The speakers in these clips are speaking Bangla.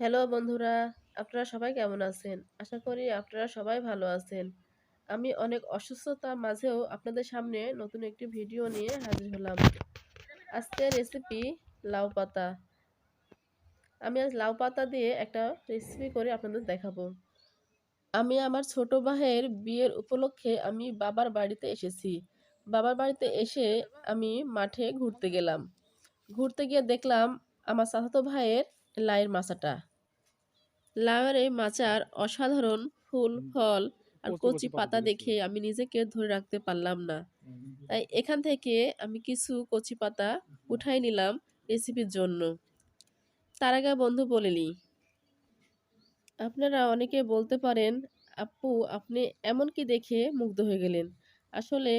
হ্যালো বন্ধুরা, আপনারা সবাই কেমন আছেন? আশা করি আপনারা সবাই ভালো আছেন। আমি অনেক অসুস্থতার মাঝেও আপনাদের সামনে নতুন একটি ভিডিও নিয়ে হাজির হলাম। আজকের রেসিপি লাউ পাতা। আমি আজ লাউ পাতা দিয়ে একটা রেসিপি করে আপনাদের দেখাবো। আমি আমার ছোট ভাইয়ের বিয়ের উপলক্ষে আমি বাবার বাড়িতে এসেছি। বাবার বাড়িতে এসে আমি মাঠে ঘুরতে গেলাম। ঘুরতে গিয়ে দেখলাম আমার চাচাতো ভাইয়ের লাইয়ের মাচাটা। লাউয়ের এই মাচার অসাধারণ ফুল, ফল আর কচি, কচি কচি পাতা পাতা তুলেছিল। দেখে আমি নিজেকে ধরে রাখতে পারলাম না। তাই এখান থেকে আমি কিছু কচি পাতা উঠাই নিলাম রেসিপির জন্য। তার আগে বন্ধু বলে নিই, আপনারা অনেকে বলতে পারেন, আপু আপনি এমন কি দেখে মুগ্ধ হয়ে গেলেন? আসলে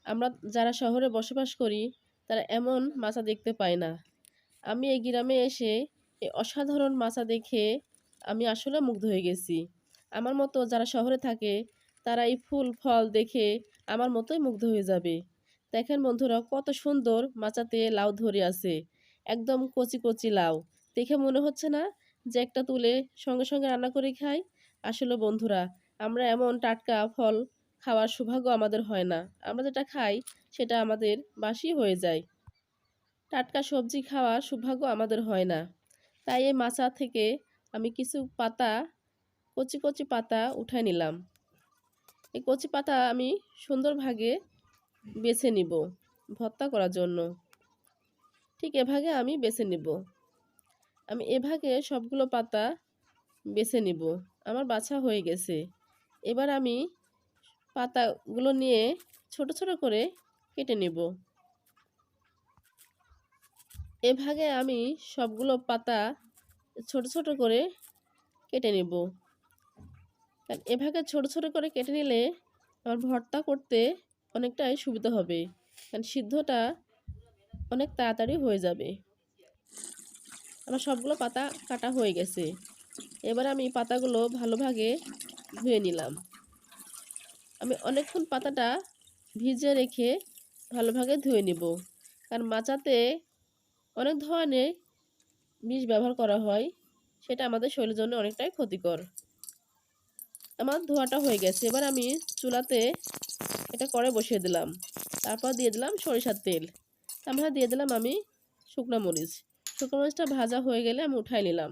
আমরা যারা শহরে বসবাস করি তারা এমন মাচা দেখতে পাই না। আমি এই গ্রামে এসে এই অসাধারণ মাচা দেখে আমি আসলে মুগ্ধ হয়ে গেছি। আমার মতো যারা শহরে থাকে তারা এই ফুল ফল দেখে আমার মতোই মুগ্ধ হয়ে যাবে। দেখেন বন্ধুরা, কত সুন্দর মাচাতে লাউ ধরে আছে। একদম কচি কচি লাউ। দেখে মনে হচ্ছে না যে একটা তুলে সঙ্গে সঙ্গে রান্না করে খাই? আসলে বন্ধুরা, আমরা এমন টাটকা ফল খাওয়ার সৌভাগ্য আমাদের হয় না। আমরা যেটা খাই সেটা আমাদের বাসি হয়ে যায়। টাটকা সবজি খাওয়ার সৌভাগ্য আমাদের হয় না। তাই এই মাচা থেকে আমি কিছু পাতা, কচি কচি পাতা উঠায় নিলাম। এই কচি পাতা আমি সুন্দরভাবে বেছে নিব ভর্তা করার জন্য। ঠিক এভাবে আমি বেছে নিব। আমি এভাবে সবগুলো পাতা বেছে নিব। আমার বাছা হয়ে গেছে। এবার আমি পাতাগুলো নিয়ে ছোট ছোট করে কেটে নেব। এভাবে আমি সবগুলো পাতা ছোট ছোট করে কেটে নেব। কারণ এভাবে ছোট ছোট করে কেটে নিলে আমার ভর্তা করতে অনেকটাই সুবিধা হবে, কারণ সিদ্ধটা অনেক তাড়াতাড়ি হয়ে যাবে। আমার সবগুলো পাতা কাটা হয়ে গেছে। এবার আমি পাতাগুলো ভালোভাবে ধুয়ে নিলাম। আমি অনেকক্ষণ পাতাটা ভিজিয়ে রেখে ভালোভাবে ধুয়ে নিব, কারণ মাচাতে অনেক ধরনের বিষ ব্যবহার করা হয়, সেটা আমাদের শরীরের জন্য অনেকটাই ক্ষতিকর। আমার ধোয়াটা হয়ে গেছে। এবার আমি চুলাতে এটা কড়াই বসিয়ে দিলাম। তারপর দিয়ে দিলাম সরিষার তেল। তারপরে দিয়ে দিলাম আমি শুকনো মরিচ। শুকনো মরিচটা ভাজা হয়ে গেলে আমি উঠাই নিলাম।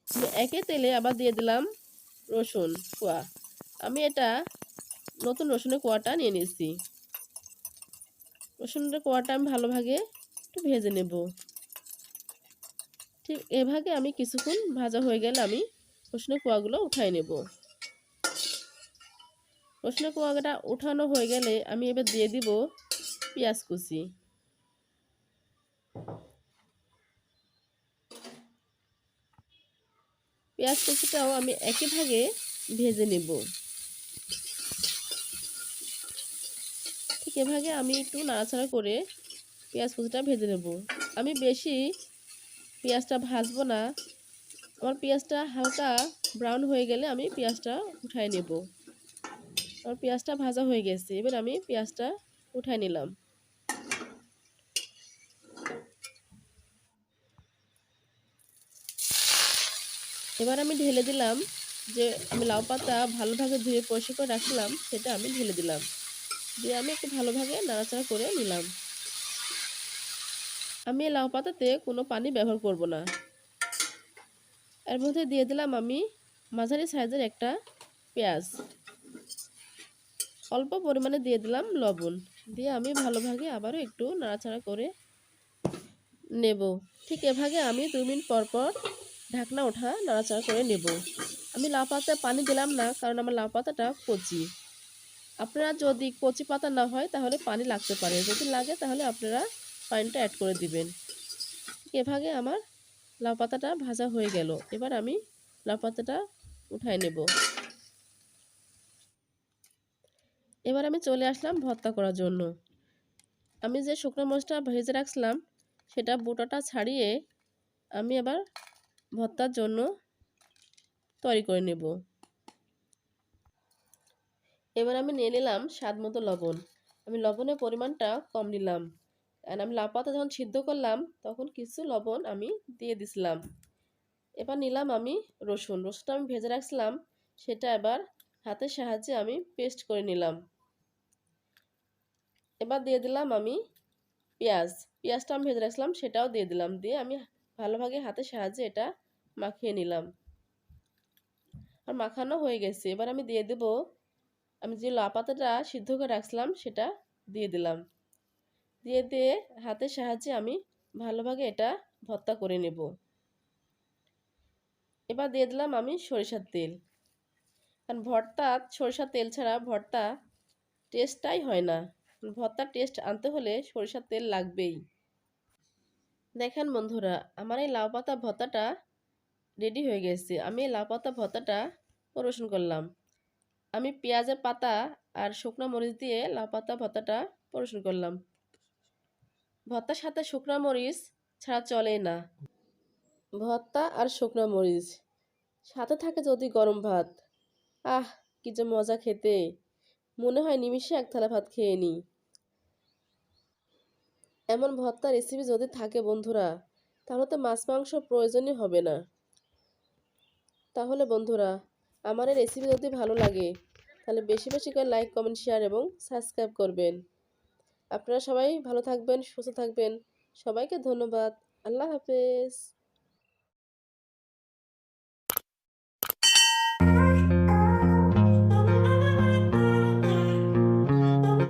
আমি একই তেলে আবার দিয়ে দিলাম রসুন কোয়া। আমি এটা নতুন রসুনের কোয়াটা নিয়ে নিয়েছি। রসুনের কোয়াটা আমি ভালোভাবে একটু ভেজে নেব। ঠিক এভাবে আমি কিছুক্ষণ ভাজা হয়ে গেলে আমি রসুনের কোয়াগুলো উঠাই নেব। রসুনের কোয়াটা উঠানো হয়ে গেলে আমি এবার দিয়ে দিব পেঁয়াজ কুচি। পেঁয়াজ কুচিটাও আমি একই ভাগে ভেজে নেব। ঠিক এভাবে আমি একটু নাড়াচাড়া করে পেঁয়াজ কুচিটা ভেজে নেব। আমি বেশি পেঁয়াজটা ভাজবো না। আমার পেঁয়াজটা হালকা ব্রাউন হয়ে গেলে আমি পেঁয়াজটা উঠায় নেব। আমার পেঁয়াজটা ভাজা হয়ে গেছে। এবার আমি পেঁয়াজটা উঠায় নিলাম। এবার আমি ঢেলে দিলাম যে আমি লাউ পাতা ভালোভাবে ধুয়ে পরিষ্কার করে রাখলাম, সেটা আমি ঢেলে দিলাম। দিয়ে আমি একটু ভালোভাবে নাড়াচাড়া করে নিলাম। আমি এই লাউ পাতাতে কোনো পানি ব্যবহার করব না। এর মধ্যে দিয়ে দিলাম আমি মাঝারি সাইজের একটা পেঁয়াজ। অল্প পরিমাণে দিয়ে দিলাম লবণ। দিয়ে আমি ভালোভাবে আবারও একটু নাড়াচাড়া করে নেব। ঠিক এভাবে আমি 2 মিনিট পর পর ঢাকনা ওঠা নাড়াচাড়া করে নেব। আমি লাউ পাতায় পানি দিলাম না, কারণ আমার লাউ পাতাটা কচি। আপনারা যদি কচি পাতা না হয় তাহলে পানি লাগতে পারে। যদি লাগে তাহলে আপনারা পানিটা অ্যাড করে দিবেন। ঠিক এভাবে আমার লাউ পাতাটা ভাজা হয়ে গেল। এবার আমি লাউ পাতাটা উঠায় নেব। এবার আমি চলে আসলাম ভর্তা করার জন্য। আমি যে শুকনো মরিচটা ভেজে রাখছিলাম সেটা বোটাটা ছাড়িয়ে আমি আবার ভর্তার জন্য তৈরি করে নেব। এবার আমি নিয়ে নিলাম স্বাদ মতো লবণ। আমি লবণের পরিমাণটা কম নিলাম, কারণ আমি লাউ পাতা যখন সিদ্ধ করলাম তখন কিছু লবণ আমি দিয়ে দিছিলাম। এবার নিলাম আমি রসুনটা আমি ভেজে রাখছিলাম, সেটা এবার হাতের সাহায্যে আমি পেস্ট করে নিলাম। এবার দিয়ে দিলাম আমি পেঁয়াজটা আমি ভেজে রাখছিলাম, সেটাও দিয়ে দিলাম। দিয়ে আমি ভালোভাবে হাতের সাহায্যে এটা মাখিয়ে নিলাম। আর মাখানো হয়ে গেছে। এবার আমি দিয়ে দেব, আমি যে লাউ পাতাটা সিদ্ধ করে রাখছিলাম সেটা দিয়ে দিলাম। দিয়ে হাতের সাহায্যে আমি ভালোভাবে এটা ভর্তা করে নেব। এবার দিয়ে দিলাম আমি সরিষার তেল, কারণ ভর্তা সরিষার তেল ছাড়া ভর্তা টেস্টটাই হয় না। ভর্তার টেস্ট আনতে হলে সরিষার তেল লাগবেই। দেখেন বন্ধুরা, আমার এই লাউ পাতা ভর্তাটা রেডি হয়ে গেছে। আমি এই লাউ পাতা ভর্তাটা পরিবেশন করলাম। আমি পেঁয়াজের পাতা আর শুকনো মরিচ দিয়ে লাউ পাতা ভর্তাটা পরিবেশন করলাম। ভর্তার সাথে শুকনো মরিচ ছাড়া চলেই না। ভর্তা আর শুকনো মরিচ সাথে থাকে যদি গরম ভাত, আহ কি যে মজা খেতে! মনে হয় নিমিষে এক থালা ভাত খেয়ে নিই। এমন ভর্তা রেসিপি যদি থাকে বন্ধুরা, তাহলে তো মাছ মাংস প্রয়োজনই হবে না। তাহলে বন্ধুরা, আমার এই রেসিপি যদি ভালো লাগে তাহলে বেশি বেশি করে লাইক কমেন্ট শেয়ার এবং সাবস্ক্রাইব করবেন। আপনারা সবাই ভালো থাকবেন, সুস্থ থাকবেন। সবাইকে ধন্যবাদ। আল্লাহ হাফেজ।